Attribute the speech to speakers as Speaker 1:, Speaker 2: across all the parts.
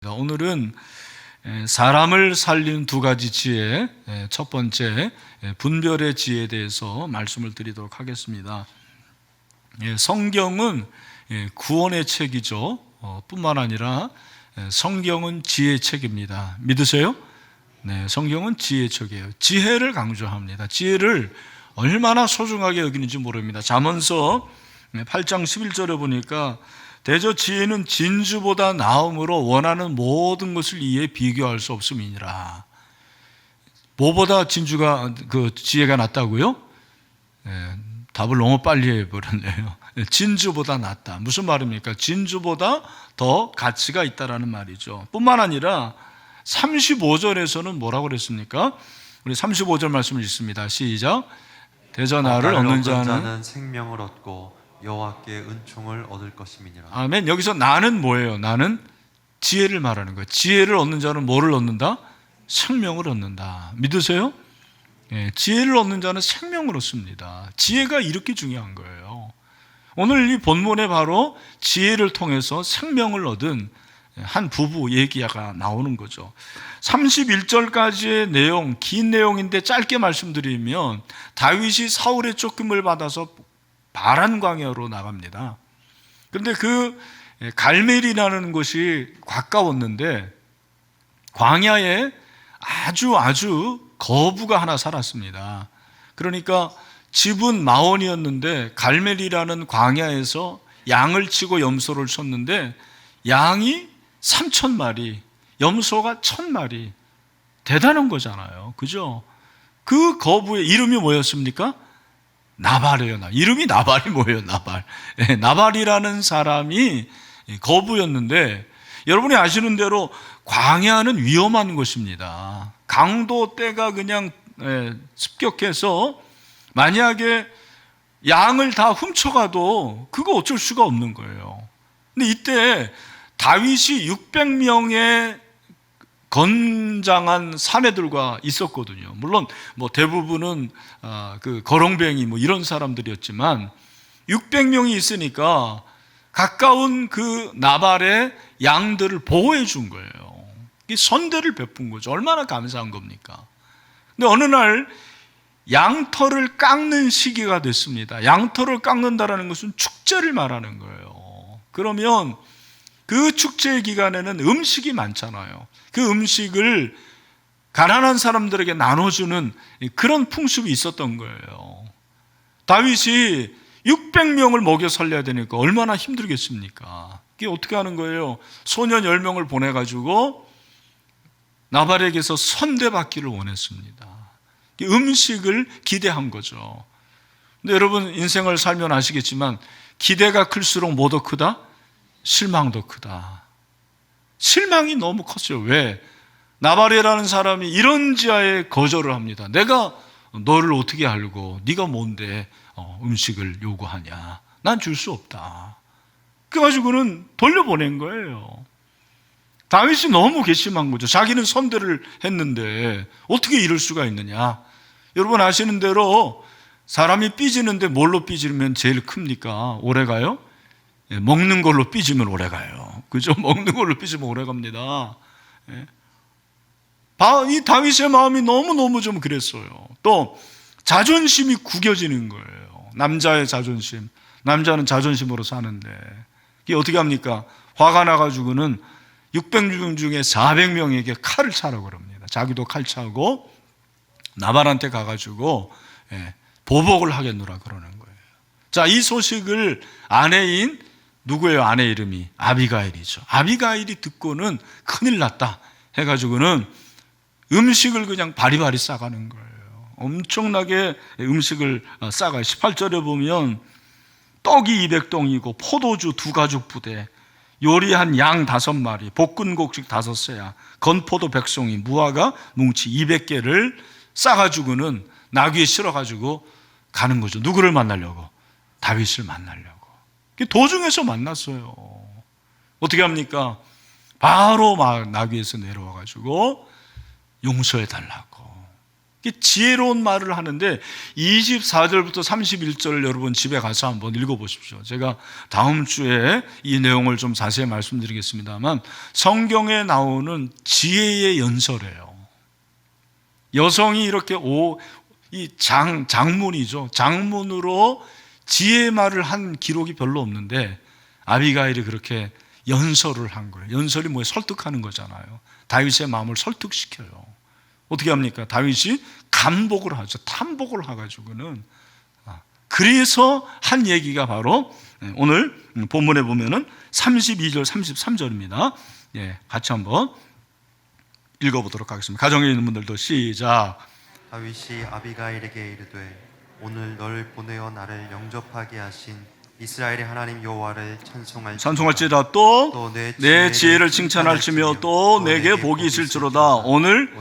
Speaker 1: 오늘은 사람을 살리는 두 가지 지혜, 첫 번째 분별의 지혜에 대해서 말씀을 드리도록 하겠습니다. 성경은 구원의 책이죠. 뿐만 아니라 성경은 지혜의 책입니다. 믿으세요? 네, 성경은 지혜의 책이에요. 지혜를 강조합니다. 지혜를 얼마나 소중하게 여기는지 모릅니다. 잠언서 8장 11절에 보니까 대저 지혜는 진주보다 나음으로 원하는 모든 것을 이에 비교할 수 없음이니라. 뭐보다 진주가 지혜가 낫다고요? 답을 너무 빨리 해버렸네요. 진주보다 낫다. 무슨 말입니까? 진주보다 더 가치가 있다라는 말이죠. 뿐만 아니라 35절에서는 뭐라고 그랬습니까? 우리 35절 말씀을 읽습니다. 시작. 대저 나를 얻는 자는
Speaker 2: 생명을 얻고 여호와께 은총을 얻을 것임이니라.
Speaker 1: 아멘. 여기서 나는 뭐예요? 나는 지혜를 말하는 거예요. 지혜를 얻는 자는 뭐를 얻는다? 생명을 얻는다. 믿으세요? 지혜를 얻는 자는 생명을 얻습니다. 지혜가 이렇게 중요한 거예요. 오늘 이 본문에 바로 지혜를 통해서 생명을 얻은 한 부부 얘기가 나오는 거죠. 31절까지의 내용, 긴 내용인데 짧게 말씀드리면 다윗이 사울의 쫓김을 받아서 바란 광야로 나갑니다. 그런데 그 갈멜이라는 곳이 가까웠는데 광야에 아주 거부가 하나 살았습니다. 그러니까 집은 마원이었는데 갈멜이라는 광야에서 양을 치고 염소를 쳤는데 양이 3,000마리, 염소가 1,000마리. 대단한 거잖아요. 그죠? 그 거부의 이름이 뭐였습니까? 나발이에요. 이름이 나발이 뭐예요? 나발. 나발이라는 사람이 거부였는데 여러분이 아시는 대로 광야는 위험한 곳입니다. 강도 때가 그냥 습격해서 만약에 양을 다 훔쳐가도 그거 어쩔 수가 없는 거예요. 근데 이때 다윗이 600명의 건장한 사내들과 있었거든요. 물론 대부분은 그 거렁뱅이 이런 사람들이었지만 600명이 있으니까 가까운 그 나발의 양들을 보호해 준 거예요. 선대를 베푼 거죠. 얼마나 감사한 겁니까? 근데 어느 날 양털을 깎는 시기가 됐습니다. 양털을 깎는다라는 것은 축제를 말하는 거예요. 그러면 그 축제 기간에는 음식이 많잖아요. 그 음식을 가난한 사람들에게 나눠주는 그런 풍습이 있었던 거예요. 다윗이 600명을 먹여 살려야 되니까 얼마나 힘들겠습니까? 이게 어떻게 하는 거예요? 소년 10명을 보내가지고 나발에게서 선대받기를 원했습니다. 음식을 기대한 거죠. 근데 여러분 인생을 살면 아시겠지만 기대가 클수록 뭐도 크다? 실망도 크다. 실망이 너무 컸어요. 왜? 나발이라는 사람이 이런 지하에 거절을 합니다. 내가 너를 어떻게 알고 네가 뭔데 음식을 요구하냐. 난 줄 수 없다. 그래가지고는 돌려보낸 거예요. 다윗이 너무 괘씸한 거죠. 자기는 선대를 했는데 어떻게 이럴 수가 있느냐. 여러분 아시는 대로 사람이 삐지는데 뭘로 삐지면 제일 큽니까? 오래가요? 먹는 걸로 삐지면 오래가요. 그죠? 먹는 걸로 삐지면 오래갑니다. 이 다윗의 마음이 너무너무 좀 그랬어요. 또 자존심이 구겨지는 거예요. 남자의 자존심. 남자는 자존심으로 사는데 이게 어떻게 합니까? 화가 나가지고는 600명 중에 400명에게 칼을 차라고 그럽니다. 자기도 칼 차고 나발한테 가가지고 보복을 하겠노라 그러는 거예요. 자, 이 소식을 아내인 누구예요? 아내 이름이 아비가일이죠. 아비가일이 듣고는 큰일 났다 해가지고는 음식을 그냥 바리바리 싸가는 거예요. 엄청나게 음식을 싸가요. 18절에 보면 떡이 200동이고 포도주 2가죽 부대, 요리한 양 5마리, 볶은 곡식 5새야, 건포도 100송이, 무화과 뭉치 200개를 싸가지고는 나귀에 실어가지고 가는 거죠. 누구를 만나려고? 다윗을 만나려고. 도중에서 만났어요. 어떻게 합니까? 바로 막 나귀에서 내려와가지고 용서해 달라고. 지혜로운 말을 하는데 24절부터 31절을 여러분 집에 가서 한번 읽어보십시오. 제가 다음 주에 이 내용을 좀 자세히 말씀드리겠습니다만 성경에 나오는 지혜의 연설이에요. 여성이 이렇게 장문이죠. 장문으로 지혜의 말을 한 기록이 별로 없는데 아비가일이 그렇게 연설을 한 거예요. 연설이 뭐예요? 설득하는 거잖아요. 다윗의 마음을 설득시켜요. 어떻게 합니까? 다윗이 간복을 하죠. 탐복을 해가지고는. 그래서 한 얘기가 바로 오늘 본문에 보면은 32절, 33절입니다. 예, 같이 한번 읽어보도록 하겠습니다. 가정에 있는 분들도 시작.
Speaker 2: 다윗이 아비가일에게 이르되 오늘 너를 보내어 나를 영접하게 하신 이스라엘의 하나님 여호와를
Speaker 1: 찬송할지라 또 내 지혜를 칭찬할지며 또 내게 복이 있을지로다. 오늘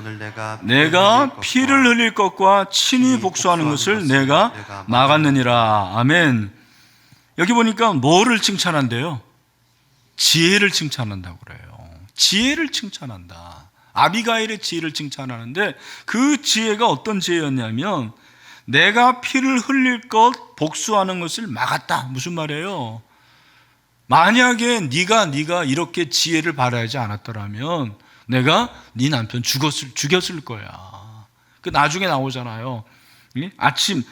Speaker 1: 내가 피를 흘릴 것과 친히 복수하는 것을 내가 막았느니라. 아멘. 여기 보니까 뭐를 칭찬한대요? 지혜를 칭찬한다고 그래요. 지혜를 칭찬한다. 아비가일의 지혜를 칭찬하는데 그 지혜가 어떤 지혜였냐면 내가 피를 흘릴 것, 복수하는 것을 막았다. 무슨 말이에요? 만약에 네가 이렇게 지혜를 바라지 않았더라면 내가 네 남편 죽였을 거야. 그 나중에 나오잖아요.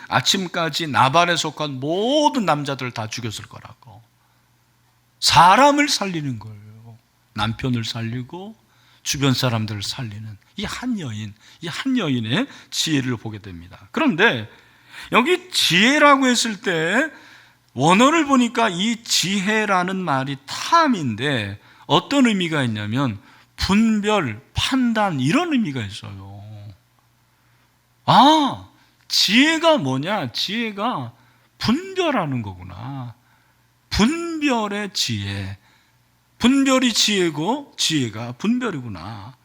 Speaker 1: 아침까지 나발에 속한 모든 남자들 다 죽였을 거라고. 사람을 살리는 거예요. 남편을 살리고 주변 사람들을 살리는 이 한 여인의 지혜를 보게 됩니다. 그런데 여기 지혜라고 했을 때 원어를 보니까 이 지혜라는 말이 탐인데 어떤 의미가 있냐면 분별, 판단 이런 의미가 있어요. 지혜가 뭐냐? 지혜가 분별하는 거구나. 분별의 지혜. 분별이 지혜고 지혜가 분별이구나.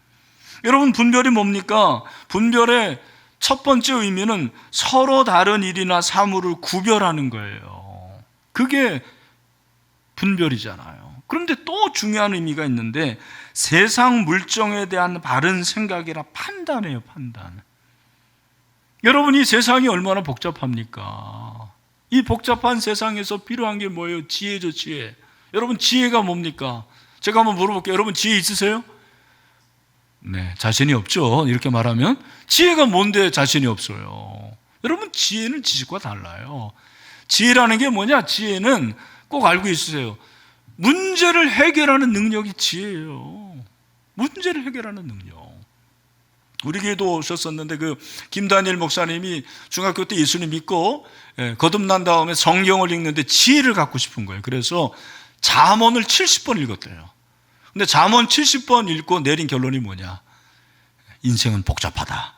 Speaker 1: 여러분, 분별이 뭡니까? 분별의 첫 번째 의미는 서로 다른 일이나 사물을 구별하는 거예요. 그게 분별이잖아요. 그런데 또 중요한 의미가 있는데 세상 물정에 대한 바른 생각이라 판단이에요. 판단. 여러분, 이 세상이 얼마나 복잡합니까? 이 복잡한 세상에서 필요한 게 뭐예요? 지혜죠, 지혜. 여러분, 지혜가 뭡니까? 제가 한번 물어볼게요. 여러분, 지혜 있으세요? 네, 자신이 없죠. 이렇게 말하면 지혜가 뭔데 자신이 없어요? 여러분, 지혜는 지식과 달라요. 지혜라는 게 뭐냐? 지혜는 꼭 알고 있으세요. 문제를 해결하는 능력이 지혜예요. 문제를 해결하는 능력. 우리 교회도 오셨었는데 그 김다니엘 목사님이 중학교 때 예수님 믿고 거듭난 다음에 성경을 읽는데 지혜를 갖고 싶은 거예요. 그래서 잠언을 70번 읽었대요. 근데 잠언 70번 읽고 내린 결론이 뭐냐? 인생은 복잡하다.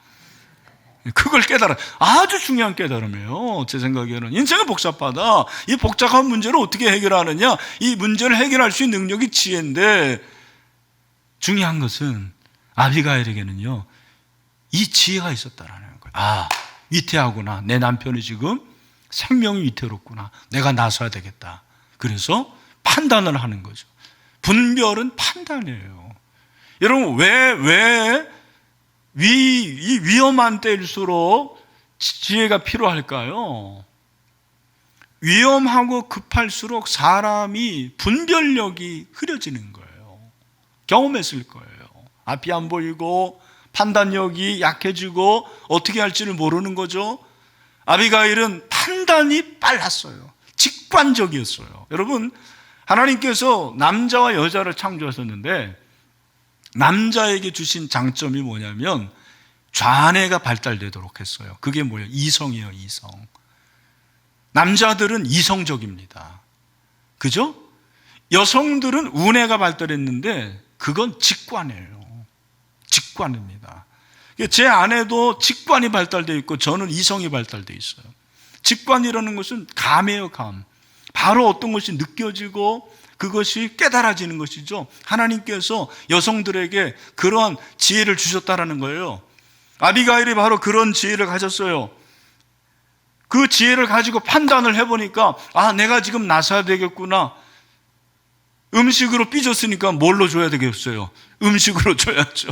Speaker 1: 그걸 깨달아. 아주 중요한 깨달음이에요. 제 생각에는 인생은 복잡하다. 이 복잡한 문제를 어떻게 해결하느냐? 이 문제를 해결할 수 있는 능력이 지혜인데 중요한 것은 아비가일에게는요, 이 지혜가 있었다라는 거예요. 위태하구나. 내 남편이 지금 생명이 위태롭구나. 내가 나서야 되겠다. 그래서 판단을 하는 거죠. 분별은 판단이에요. 여러분, 왜 이 위험한 때일수록 지혜가 필요할까요? 위험하고 급할수록 사람이 분별력이 흐려지는 거예요. 경험했을 거예요. 앞이 안 보이고 판단력이 약해지고 어떻게 할지를 모르는 거죠. 아비가일은 판단이 빨랐어요. 직관적이었어요. 여러분, 하나님께서 남자와 여자를 창조하셨는데 남자에게 주신 장점이 뭐냐면 좌뇌가 발달되도록 했어요. 그게 뭐예요? 이성이에요. 이성. 남자들은 이성적입니다. 그죠? 여성들은 우뇌가 발달했는데 그건 직관이에요. 직관입니다. 제 아내도 직관이 발달되어 있고 저는 이성이 발달되어 있어요. 직관이라는 것은 감이에요. 감. 바로 어떤 것이 느껴지고 그것이 깨달아지는 것이죠. 하나님께서 여성들에게 그러한 지혜를 주셨다는 거예요. 아비가일이 바로 그런 지혜를 가졌어요. 그 지혜를 가지고 판단을 해보니까 내가 지금 나서야 되겠구나. 음식으로 삐졌으니까 뭘로 줘야 되겠어요? 음식으로 줘야죠.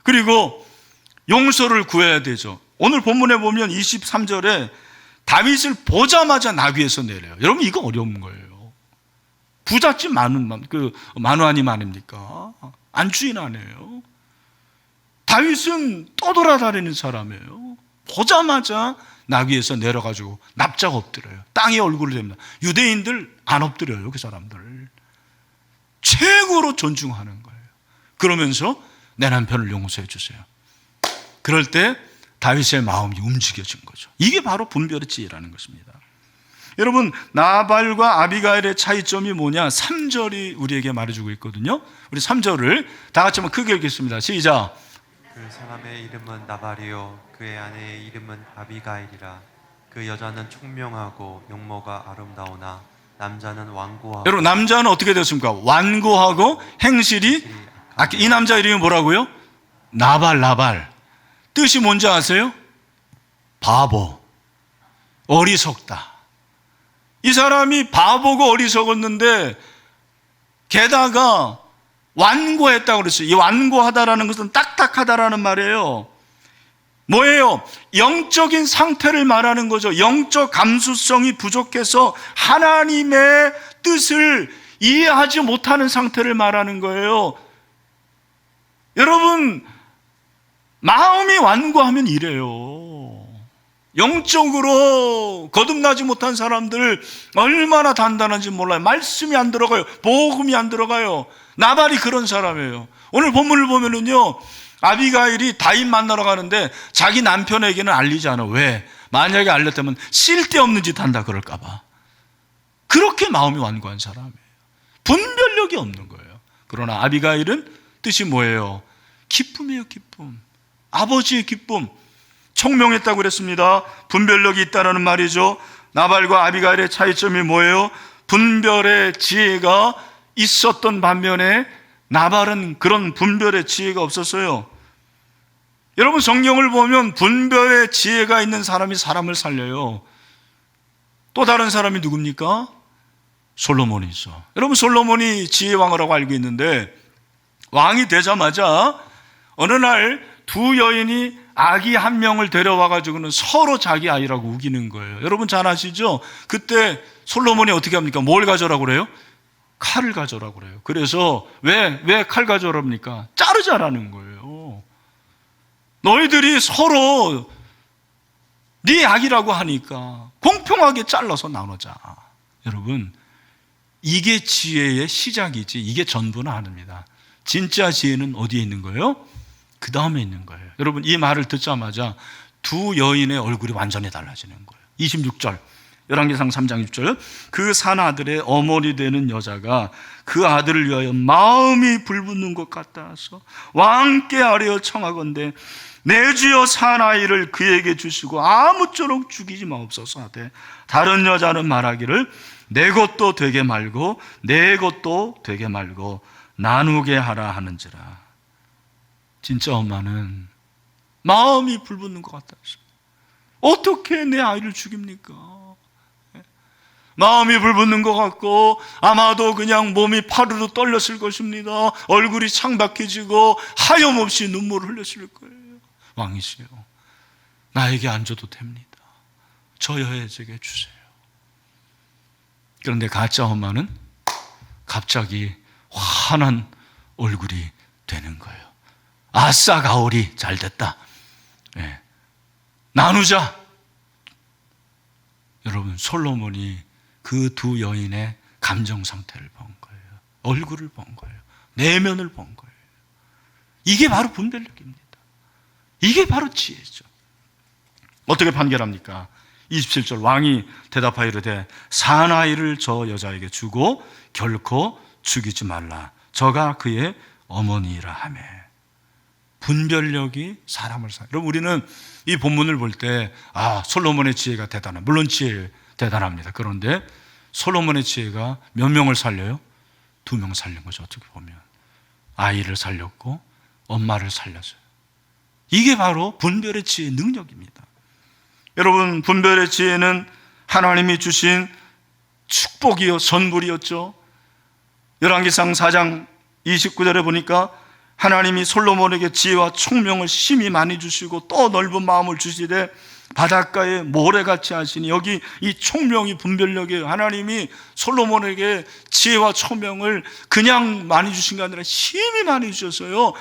Speaker 1: 그리고 용서를 구해야 되죠. 오늘 본문에 보면 23절에 다윗을 보자마자 나귀에서 내려요. 여러분 이거 어려운 거예요. 부잣집 만우아님 아닙니까? 안주인아니에요. 다윗은 떠돌아다니는 사람이에요. 보자마자 나귀에서 내려가지고 납작 엎드려요. 땅에 얼굴을 댑니다. 유대인들 안 엎드려요. 그 사람들 최고로 존중하는 거예요. 그러면서 내 남편을 용서해 주세요. 그럴 때 다윗의 마음이 움직여진 거죠. 이게 바로 분별의 지혜라는 것입니다. 여러분, 나발과 아비가일의 차이점이 뭐냐? 3절이 우리에게 말해주고 있거든요. 우리 3절을 다 같이 한번 크게 읽겠습니다. 시작.
Speaker 2: 그 사람의 이름은 나발이요 그의 아내의 이름은 아비가일이라. 그 여자는 총명하고 용모가 아름다우나 남자는 완고하고.
Speaker 1: 여러분, 남자는 어떻게 됐습니까? 완고하고 행실이 이 남자 이름이 뭐라고요? 나발. 뜻이 뭔지 아세요? 바보, 어리석다. 이 사람이 바보고 어리석었는데 게다가 완고했다고 그랬어요. 이 완고하다라는 것은 딱딱하다라는 말이에요. 뭐예요? 영적인 상태를 말하는 거죠. 영적 감수성이 부족해서 하나님의 뜻을 이해하지 못하는 상태를 말하는 거예요. 여러분, 마음이 완고하면 이래요. 영적으로 거듭나지 못한 사람들 얼마나 단단한지 몰라요. 말씀이 안 들어가요. 복음이 안 들어가요. 나발이 그런 사람이에요. 오늘 본문을 보면은요, 아비가일이 다윗 만나러 가는데 자기 남편에게는 알리지 않아. 왜? 만약에 알렸다면 쓸데없는 짓 한다 그럴까 봐. 그렇게 마음이 완고한 사람이에요. 분별력이 없는 거예요. 그러나 아비가일은 뜻이 뭐예요? 기쁨이에요. 기쁨. 아버지의 기쁨. 총명했다고 그랬습니다. 분별력이 있다는 말이죠. 나발과 아비가일의 차이점이 뭐예요? 분별의 지혜가 있었던 반면에 나발은 그런 분별의 지혜가 없었어요. 여러분, 성경을 보면 분별의 지혜가 있는 사람이 사람을 살려요. 또 다른 사람이 누굽니까? 솔로몬이 있어. 여러분, 솔로몬이 지혜왕이라고 알고 있는데 왕이 되자마자 어느 날 두 여인이 아기 한 명을 데려와가지고는 서로 자기 아이라고 우기는 거예요. 여러분 잘 아시죠? 그때 솔로몬이 어떻게 합니까? 뭘 가져라고 그래요? 칼을 가져라고 그래요. 그래서 왜 칼 가져라고 합니까? 자르자라는 거예요. 너희들이 서로 네 아기라고 하니까 공평하게 잘라서 나누자. 여러분, 이게 지혜의 시작이지 이게 전부는 아닙니다. 진짜 지혜는 어디에 있는 거예요? 그 다음에 있는 거예요. 여러분, 이 말을 듣자마자 두 여인의 얼굴이 완전히 달라지는 거예요. 26절 열왕기상 3장 6절 그 산 아들의 어머니 되는 여자가 그 아들을 위하여 마음이 불붙는 것 같아서 왕께 아뢰어 청하건대 내 주여 사나이를 그에게 주시고 아무쪼록 죽이지 마옵소서 하되 다른 여자는 말하기를 내 것도 되게 말고 내 것도 되게 말고 나누게 하라 하는지라. 진짜 엄마는 마음이 불붙는 것 같아서 어떻게 내 아이를 죽입니까? 마음이 불붙는 것 같고 아마도 그냥 몸이 파르르 떨렸을 것입니다. 얼굴이 창백해지고 하염없이 눈물을 흘렸을 거예요. 왕이시여, 나에게 안 줘도 됩니다. 저 여자에게 주세요. 그런데 가짜 엄마는 갑자기 환한 얼굴이 되는 거예요. 아싸, 가오리 잘 됐다. 네. 나누자. 여러분, 솔로몬이 그 두 여인의 감정 상태를 본 거예요. 얼굴을 본 거예요. 내면을 본 거예요. 이게 바로 분별력입니다. 이게 바로 지혜죠. 어떻게 판결합니까? 27절 왕이 대답하여 이르되 사나이를 저 여자에게 주고 결코 죽이지 말라. 저가 그의 어머니라 하매. 분별력이 사람을 살려요. 여러분, 우리는 이 본문을 볼 때 솔로몬의 지혜가 대단해. 물론 지혜 대단합니다. 그런데 솔로몬의 지혜가 몇 명을 살려요? 2명 살린 거죠. 어떻게 보면 아이를 살렸고 엄마를 살렸어요. 이게 바로 분별의 지혜의 능력입니다. 여러분, 분별의 지혜는 하나님이 주신 축복이요 선물이었죠. 열왕기상 4장 29절에 보니까 하나님이 솔로몬에게 지혜와 총명을 심히 많이 주시고 또 넓은 마음을 주시되 바닷가에 모래같이 하시니, 여기 이 총명이 분별력이에요. 하나님이 솔로몬에게 지혜와 총명을 그냥 많이 주신 게 아니라 심히 많이 주셨어요.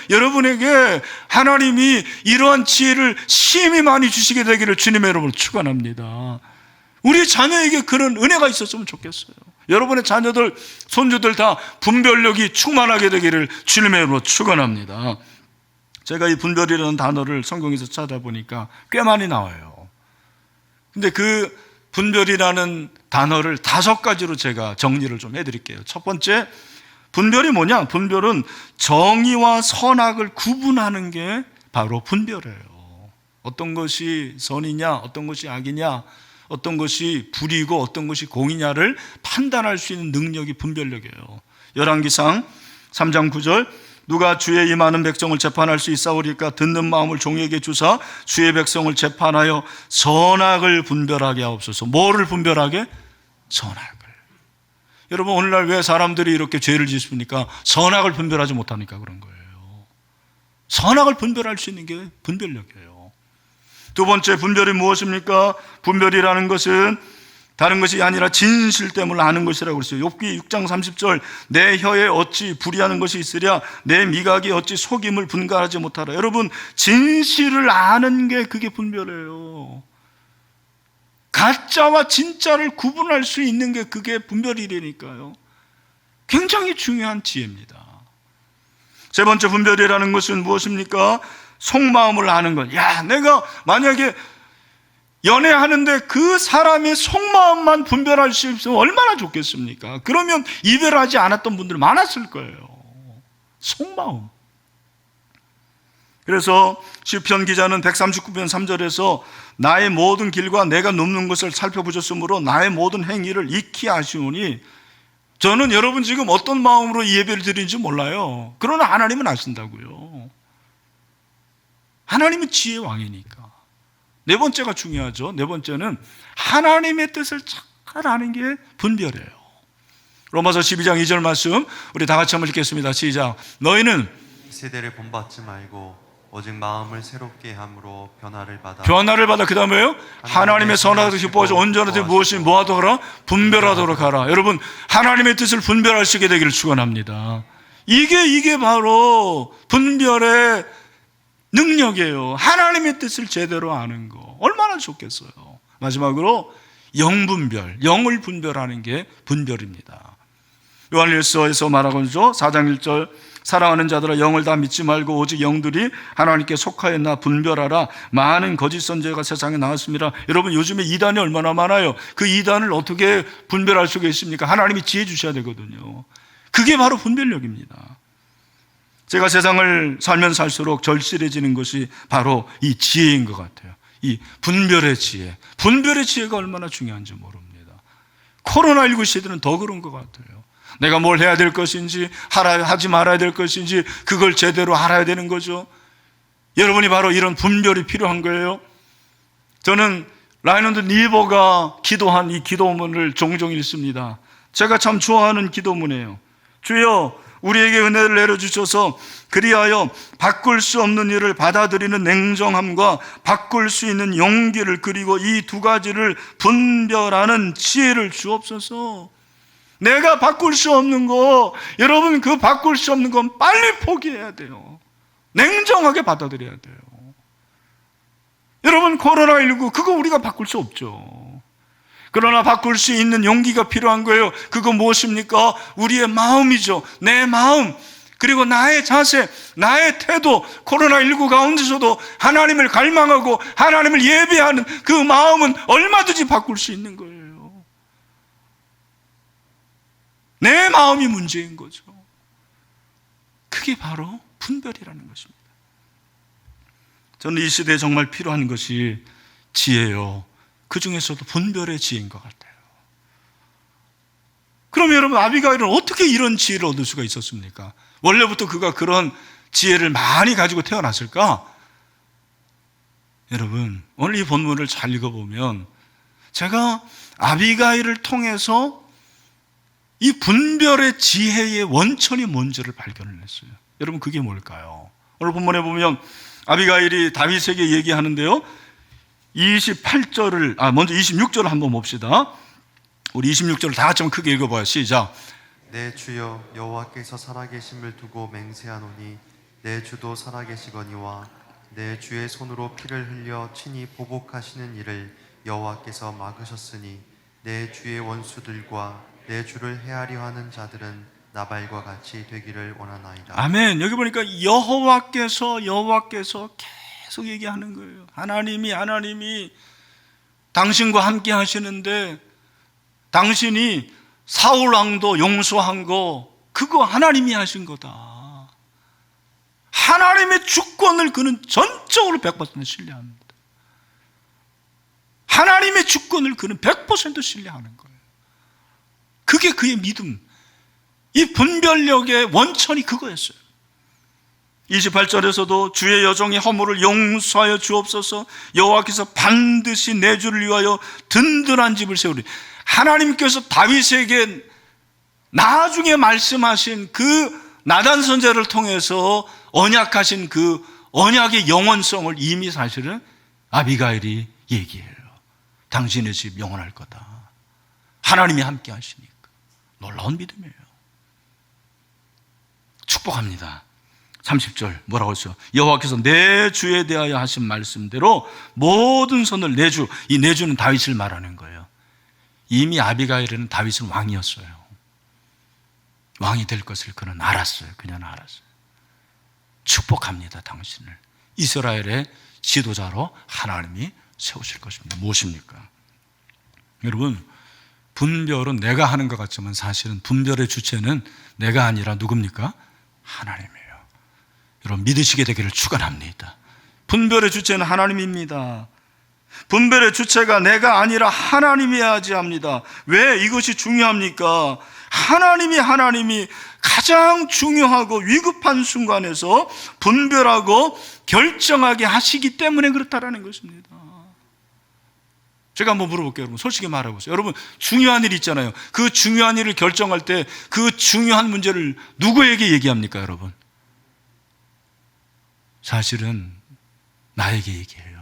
Speaker 1: 여러분에게 하나님이 이러한 지혜를 심히 많이 주시게 되기를 주님의 이름으로 축원합니다. 우리 자녀에게 그런 은혜가 있었으면 좋겠어요. 여러분의 자녀들, 손주들 다 분별력이 충만하게 되기를 주님의 이름으로 축원합니다. 제가 이 분별이라는 단어를 성경에서 찾아보니까 꽤 많이 나와요. 근데 그 분별이라는 단어를 5가지로 제가 정리를 좀 해드릴게요. 첫 번째, 분별이 뭐냐? 분별은 정의와 선악을 구분하는 게 바로 분별이에요. 어떤 것이 선이냐, 어떤 것이 악이냐, 어떤 것이 불이고 어떤 것이 공이냐를 판단할 수 있는 능력이 분별력이에요. 열왕기상 3장 9절, 누가 주의 이 많은 백성을 재판할 수 있사오리까? 듣는 마음을 종에게 주사 주의 백성을 재판하여 선악을 분별하게 하옵소서. 뭐를 분별하게? 선악을. 여러분, 오늘날 왜 사람들이 이렇게 죄를 짓습니까? 선악을 분별하지 못하니까 그런 거예요. 선악을 분별할 수 있는 게 분별력이에요. 두 번째, 분별이 무엇입니까? 분별이라는 것은 다른 것이 아니라 진실 때문에 아는 것이라고 그랬어요. 욥기 6장 30절, 내 혀에 어찌 불의하는 것이 있으랴, 내 미각이 어찌 속임을 분간하지 못하라. 여러분, 진실을 아는 게 그게 분별이에요. 가짜와 진짜를 구분할 수 있는 게 그게 분별이라니까요. 굉장히 중요한 지혜입니다. 세 번째, 분별이라는 것은 무엇입니까? 속마음을 아는 것. 야, 내가 만약에 연애하는데 그 사람의 속마음만 분별할 수 있으면 얼마나 좋겠습니까? 그러면 이별하지 않았던 분들 많았을 거예요. 속마음. 그래서 시편 기자는 139편 3절에서 나의 모든 길과 내가 눕는 것을 살펴보셨으므로 나의 모든 행위를 익히 아시오니, 저는 여러분 지금 어떤 마음으로 이 예배를 드리는지 몰라요. 그러나 하나님은 아신다고요. 하나님은 지혜의 왕이니까. 네 번째가 중요하죠. 네 번째는 하나님의 뜻을 잘 아는 게 분별이에요. 로마서 12장 2절 말씀 우리 다 같이 한번 읽겠습니다. 시작. 너희는
Speaker 2: 이 세대를 본받지 말고 오직 마음을 새롭게 함으로 변화를 받아
Speaker 1: 그 다음에요, 하나님의 선하고 기뻐하시 온전한 뜻이 무엇이 뭐하도록 하라? 분별하도록 하라. 여러분, 하나님의 뜻을 분별할 수 있게 되기를 축원합니다. 이게 바로 분별의 능력이에요. 하나님의 뜻을 제대로 아는 거 얼마나 좋겠어요. 마지막으로 영분별, 영을 분별하는 게 분별입니다. 요한일서에서 말하고 있죠. 4장 1절, 사랑하는 자들아 영을 다 믿지 말고 오직 영들이 하나님께 속하였나 분별하라. 많은 거짓 선지자가 세상에 나왔습니다. 여러분, 요즘에 이단이 얼마나 많아요. 그 이단을 어떻게 분별할 수 있습니까? 하나님이 지혜 주셔야 되거든요. 그게 바로 분별력입니다. 제가 세상을 살면 살수록 절실해지는 것이 바로 이 지혜인 것 같아요. 이 분별의 지혜. 분별의 지혜가 얼마나 중요한지 모릅니다. 코로나19 시대는 더 그런 것 같아요. 내가 뭘 해야 될 것인지, 하지 말아야 될 것인지, 그걸 제대로 알아야 되는 거죠. 여러분이 바로 이런 분별이 필요한 거예요. 저는 라이넌드 니버가 기도한 이 기도문을 종종 읽습니다. 제가 참 좋아하는 기도문이에요. 주여, 우리에게 은혜를 내려주셔서 그리하여 바꿀 수 없는 일을 받아들이는 냉정함과 바꿀 수 있는 용기를, 그리고 이 두 가지를 분별하는 지혜를 주옵소서. 내가 바꿀 수 없는 거, 여러분, 그 바꿀 수 없는 건 빨리 포기해야 돼요. 냉정하게 받아들여야 돼요. 여러분, 코로나19 그거 우리가 바꿀 수 없죠. 그러나 바꿀 수 있는 용기가 필요한 거예요. 그거 무엇입니까? 우리의 마음이죠. 내 마음, 그리고 나의 자세, 나의 태도. 코로나19 가운데서도 하나님을 갈망하고 하나님을 예배하는 그 마음은 얼마든지 바꿀 수 있는 거예요. 내 마음이 문제인 거죠. 그게 바로 분별이라는 것입니다. 저는 이 시대에 정말 필요한 것이 지혜요. 그 중에서도 분별의 지혜인 것 같아요. 그럼 여러분, 아비가일은 어떻게 이런 지혜를 얻을 수가 있었습니까? 원래부터 그가 그런 지혜를 많이 가지고 태어났을까? 여러분, 오늘 이 본문을 잘 읽어보면 제가 아비가일을 통해서 이 분별의 지혜의 원천이 뭔지를 발견을 했어요. 여러분 그게 뭘까요? 오늘 본문에 보면 아비가일이 다윗에게 얘기하는데요, 28절을 먼저 26절을 한번 봅시다. 우리 26절을 다 같이 한번 크게 읽어봐요. 시작.
Speaker 2: 내 주여 여호와께서 살아계심을 두고 맹세하노니 내 주도 살아계시거니와 내 주의 손으로 피를 흘려 친히 보복하시는 일을 여호와께서 막으셨으니 내 주의 원수들과 내 주를 헤아려 하는 자들은 나발과 같이 되기를 원하나이다.
Speaker 1: 아멘. 여기 보니까 여호와께서 계속 얘기하는 거예요. 하나님이 당신과 함께 하시는데 당신이 사울 왕도 용서한 거 그거 하나님이 하신 거다. 하나님의 주권을 그는 전적으로 100% 신뢰합니다. 하나님의 주권을 그는 100% 신뢰하는 거예요. 그게 그의 믿음. 이 분별력의 원천이 그거였어요. 28절에서도 주의 여종의 허물을 용서하여 주옵소서. 여호와께서 반드시 내 주를 위하여 든든한 집을 세우리. 하나님께서 다윗에게 나중에 말씀하신 그 나단 선지자를 통해서 언약하신 그 언약의 영원성을 이미 사실은 아비가일이 얘기해요. 당신의 집 영원할 거다. 하나님이 함께 하시니까. 놀라운 믿음이에요. 축복합니다. 30절 뭐라고 했어요? 여호와께서 내 주에 대하여 하신 말씀대로 모든 손을 내 주, 이 내 주는 다윗을 말하는 거예요. 이미 아비가일은 다윗은 왕이었어요. 왕이 될 것을 그는 알았어요. 그녀는 알았어요. 축복합니다. 당신을 이스라엘의 지도자로 하나님이 세우실 것입니다. 무엇입니까? 여러분, 분별은 내가 하는 것 같지만 사실은 분별의 주체는 내가 아니라 누굽니까? 하나님이에요. 여러분 믿으시게 되기를 축원합니다. 분별의 주체는 하나님입니다. 분별의 주체가 내가 아니라 하나님이어야지 합니다. 왜 이것이 중요합니까? 하나님이 가장 중요하고 위급한 순간에서 분별하고 결정하게 하시기 때문에 그렇다라는 것입니다. 제가 한번 물어볼게요. 여러분 솔직히 말해보세요. 여러분 중요한 일 있잖아요. 그 중요한 일을 결정할 때 그 중요한 문제를 누구에게 얘기합니까? 여러분 사실은 나에게 얘기해요.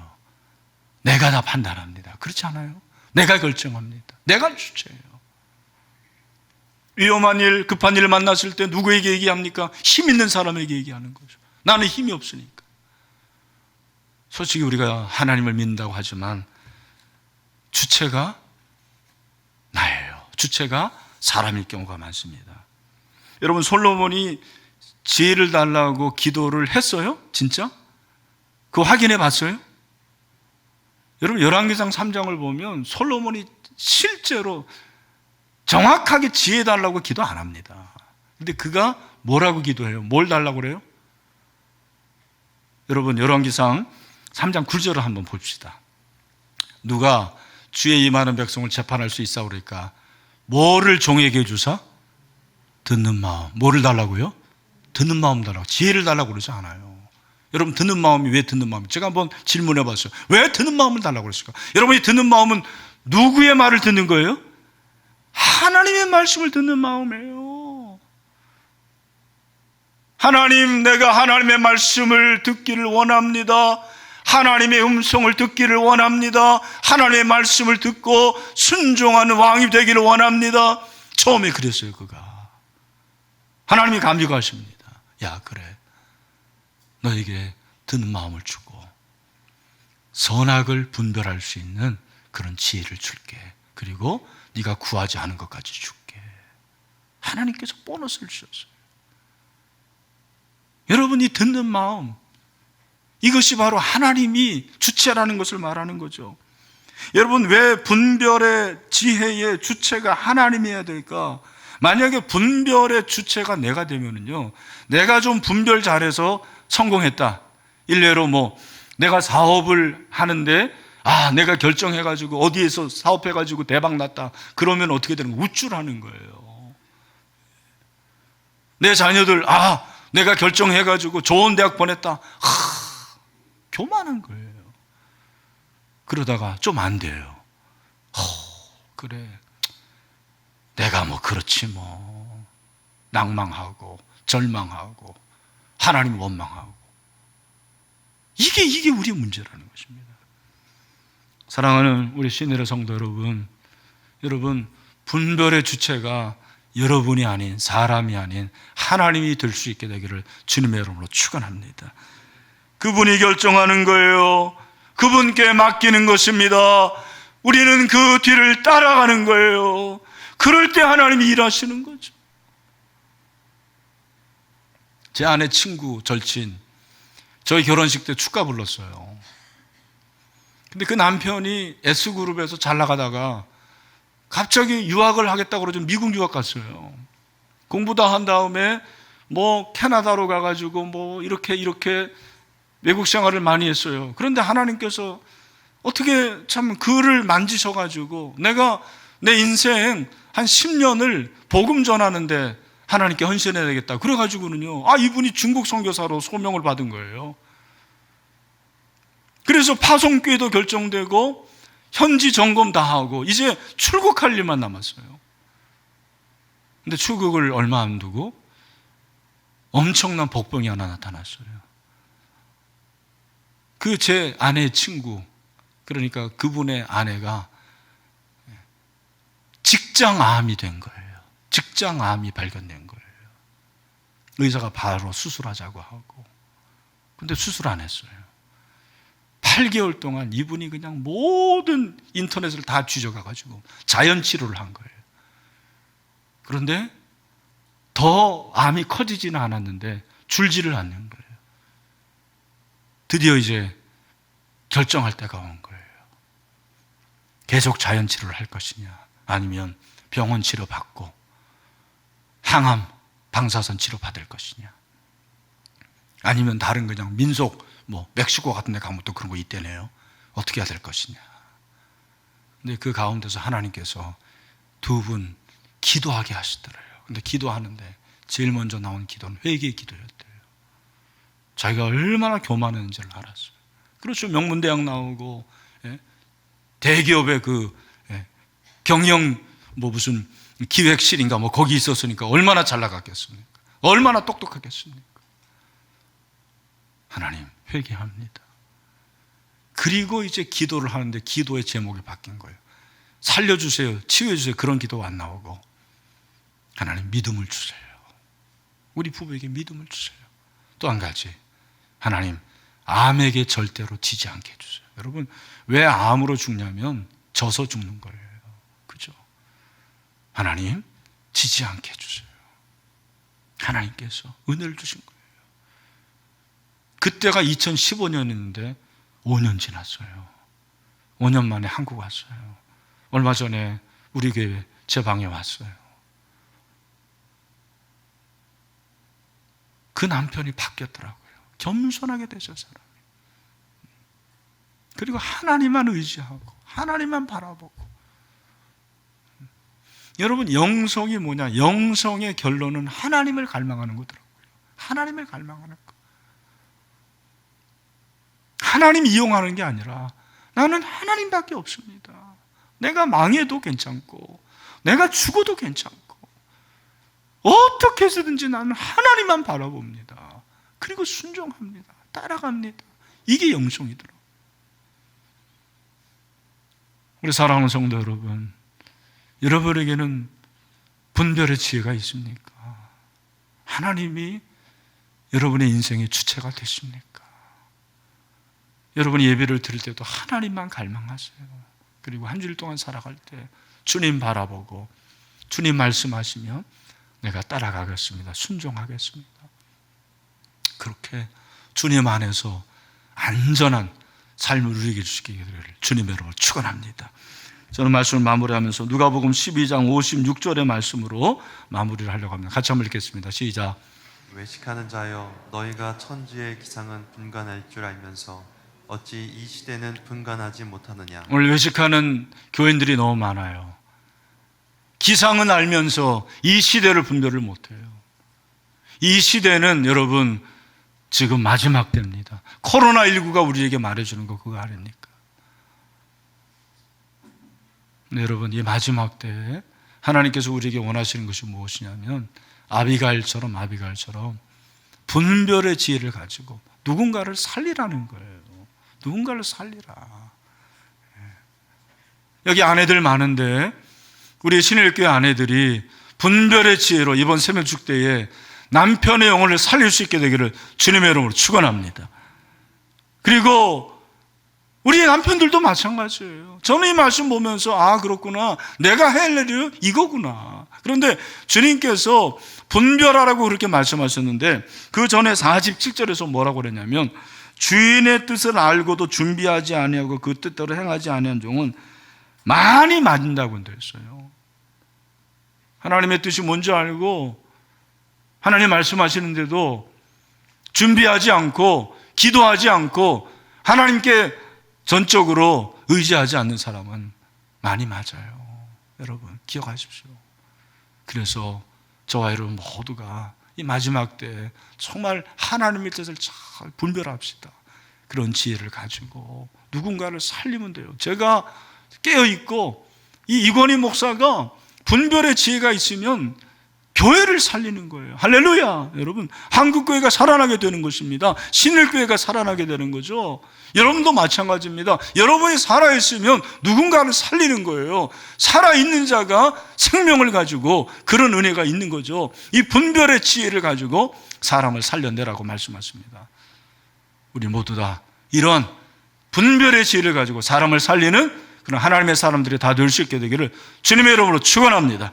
Speaker 1: 내가 다 판단합니다. 그렇지 않아요? 내가 결정합니다. 내가 주체예요. 위험한 일, 급한 일을 만났을 때 누구에게 얘기합니까? 힘 있는 사람에게 얘기하는 거죠. 나는 힘이 없으니까. 솔직히 우리가 하나님을 믿는다고 하지만 주체가 나예요. 주체가 사람일 경우가 많습니다. 여러분 솔로몬이 지혜를 달라고 기도를 했어요? 진짜? 그거 확인해 봤어요? 여러분 열왕기상 3장을 보면 솔로몬이 실제로 정확하게 지혜 달라고 기도 안 합니다. 근데 그가 뭐라고 기도해요? 뭘 달라고 그래요? 여러분 열왕기상 3장 9절을 한번 봅시다. 누가 주의 임하는 백성을 재판할 수 있사오 그러니까 뭐를 종에게 주사? 듣는 마음. 뭐를 달라고요? 듣는 마음 달라고. 지혜를 달라고 그러지 않아요. 여러분 듣는 마음이 왜 듣는 마음이에요? 제가 한번 질문해 봤어요. 왜 듣는 마음을 달라고 그랬을까? 여러분이 듣는 마음은 누구의 말을 듣는 거예요? 하나님의 말씀을 듣는 마음이에요. 하나님, 내가 하나님의 말씀을 듣기를 원합니다. 하나님의 음성을 듣기를 원합니다. 하나님의 말씀을 듣고 순종하는 왕이 되기를 원합니다. 처음에 그랬어요. 그가 하나님이 감격하십니다. 야 그래, 너에게 듣는 마음을 주고 선악을 분별할 수 있는 그런 지혜를 줄게. 그리고 네가 구하지 않은 것까지 줄게. 하나님께서 보너스를 주셨어요. 여러분이 듣는 마음, 이것이 바로 하나님이 주체라는 것을 말하는 거죠. 여러분 왜 분별의 지혜의 주체가 하나님이어야 될까? 만약에 분별의 주체가 내가 되면은요, 내가 좀 분별 잘해서 성공했다. 일례로 내가 사업을 하는데 내가 결정해가지고 어디에서 사업해가지고 대박 났다. 그러면 어떻게 되는 거예요? 우쭐하는 거예요. 내 자녀들 내가 결정해가지고 좋은 대학 보냈다. 교만한 거예요. 그러다가 좀 안 돼요. 그래, 내가 그렇지 낭망하고 절망하고 하나님을 원망하고. 이게 우리의 문제라는 것입니다. 사랑하는 우리 신일의 성도 여러분, 분별의 주체가 여러분이 아닌, 사람이 아닌 하나님이 될 수 있게 되기를 주님의 이름으로 축원합니다. 그분이 결정하는 거예요. 그분께 맡기는 것입니다. 우리는 그 뒤를 따라가는 거예요. 그럴 때 하나님이 일하시는 거죠. 제 아내 친구, 절친, 저희 결혼식 때 축가 불렀어요. 근데 그 남편이 S그룹에서 잘 나가다가 갑자기 유학을 하겠다고 그러죠. 미국 유학 갔어요. 공부 다 한 다음에 뭐 캐나다로 가가지고 뭐 이렇게 외국 생활을 많이 했어요. 그런데 하나님께서 어떻게 참 그를 만지셔가지고 내가 내 인생 한 10년을 복음 전하는데 하나님께 헌신해야 되겠다. 그래가지고는요, 이분이 중국 선교사로 소명을 받은 거예요. 그래서 파송교회도 결정되고 현지 점검 다 하고 이제 출국할 일만 남았어요. 근데 출국을 얼마 안 두고 엄청난 복병이 하나 나타났어요. 그 제 아내의 친구, 그러니까 그분의 아내가 직장암이 된 거예요. 직장암이 발견된 거예요. 의사가 바로 수술하자고 하고, 근데 수술 안 했어요. 8개월 동안 이분이 그냥 모든 인터넷을 다 뒤져가가지고 자연 치료를 한 거예요. 그런데 더 암이 커지지는 않았는데 줄지를 않는 거예요. 드디어 이제 결정할 때가 온 거예요. 계속 자연 치료를 할 것이냐, 아니면 병원 치료 받고 항암, 방사선 치료 받을 것이냐, 아니면 다른 그냥 민속 뭐 멕시코 같은 데 가면 또 그런 거 있대네요. 어떻게 해야 될 것이냐. 근데 그 가운데서 하나님께서 두 분 기도하게 하시더래요. 근데 기도하는데 제일 먼저 나온 기도는 회개 기도였대요. 자기가 얼마나 교만했는지를 알았어요. 그렇죠. 명문대학 나오고, 대기업의 경영 뭐 무슨 기획실인가 뭐 거기 있었으니까 얼마나 잘 나갔겠습니까? 얼마나 똑똑하겠습니까? 하나님, 회개합니다. 그리고 이제 기도를 하는데 기도의 제목이 바뀐 거예요. 살려주세요, 치유해주세요, 그런 기도가 안 나오고, 하나님 믿음을 주세요. 우리 부부에게 믿음을 주세요. 또 한 가지, 하나님 암에게 절대로 지지 않게 해주세요. 여러분, 왜 암으로 죽냐면 져서 죽는 거예요. 그죠? 하나님 지지 않게 해주세요. 하나님께서 은혜를 주신 거예요. 그때가 2015년이었는데 5년 지났어요. 5년 만에 한국 왔어요. 얼마 전에 우리 교회 제 방에 왔어요. 그 남편이 바뀌었더라고요. 겸손하게 되죠, 사람이. 그리고 하나님만 의지하고 하나님만 바라보고. 여러분, 영성이 뭐냐? 영성의 결론은 하나님을 갈망하는 거더라고요. 하나님을 갈망하는 거. 하나님 이용하는 게 아니라 나는 하나님밖에 없습니다. 내가 망해도 괜찮고 내가 죽어도 괜찮고 어떻게 해서든지 나는 하나님만 바라봅니다. 그리고 순종합니다. 따라갑니다. 이게 영성이더라고요. 우리 사랑하는 성도 여러분, 여러분에게는 분별의 지혜가 있습니까? 하나님이 여러분의 인생의 주체가 되십니까? 여러분이 예배를 드릴 때도 하나님만 갈망하세요. 그리고 한 주일 동안 살아갈 때 주님 바라보고 주님 말씀하시면 내가 따라가겠습니다. 순종하겠습니다. 그렇게 주님 안에서 안전한 삶을 누리게 해주시기를 주님의 이름으로 축원합니다. 저는 말씀을 마무리하면서 누가복음 12장 56절의 말씀으로 마무리를 하려고 합니다. 같이 한번 읽겠습니다. 시작.
Speaker 2: 외식하는 자여, 너희가 천지의 기상은 분간할 줄 알면서 어찌 이 시대는 분간하지 못하느냐.
Speaker 1: 오늘 외식하는 교인들이 너무 많아요. 기상은 알면서 이 시대를 분별을 못해요. 이 시대는 여러분 지금 마지막 때입니다. 코로나19가 우리에게 말해주는 거 그거 아닙니까? 네, 여러분, 이 마지막 때에 하나님께서 우리에게 원하시는 것이 무엇이냐면 아비가일처럼 분별의 지혜를 가지고 누군가를 살리라는 거예요. 누군가를 살리라. 여기 아내들 많은데 우리 신일교회 아내들이 분별의 지혜로 이번 새벽축대에 남편의 영혼을 살릴 수 있게 되기를 주님의 이름으로 축원합니다. 그리고 우리 남편들도 마찬가지예요. 저는 이 말씀 보면서 아 그렇구나, 내가 할 일이 이거구나. 그런데 주님께서 분별하라고 그렇게 말씀하셨는데 그 전에 47절에서 뭐라고 그랬냐면 주인의 뜻을 알고도 준비하지 아니하고 그 뜻대로 행하지 아니한 종은 많이 맞는다고 그랬어요. 하나님의 뜻이 뭔지 알고 하나님 말씀하시는데도 준비하지 않고 기도하지 않고 하나님께 전적으로 의지하지 않는 사람은 많이 맞아요. 여러분 기억하십시오. 그래서 저와 여러분 모두가 이 마지막 때 정말 하나님의 뜻을 잘 분별합시다. 그런 지혜를 가지고 누군가를 살리면 돼요. 제가 깨어있고 이 이건희 목사가 분별의 지혜가 있으면 교회를 살리는 거예요. 할렐루야. 여러분 한국교회가 살아나게 되는 것입니다. 신일교회가 살아나게 되는 거죠. 여러분도 마찬가지입니다. 여러분이 살아있으면 누군가를 살리는 거예요. 살아있는 자가 생명을 가지고 그런 은혜가 있는 거죠. 이 분별의 지혜를 가지고 사람을 살려내라고 말씀하십니다. 우리 모두 다 이런 분별의 지혜를 가지고 사람을 살리는 그런 하나님의 사람들이 다 될 수 있게 되기를 주님의 이름으로 축원합니다.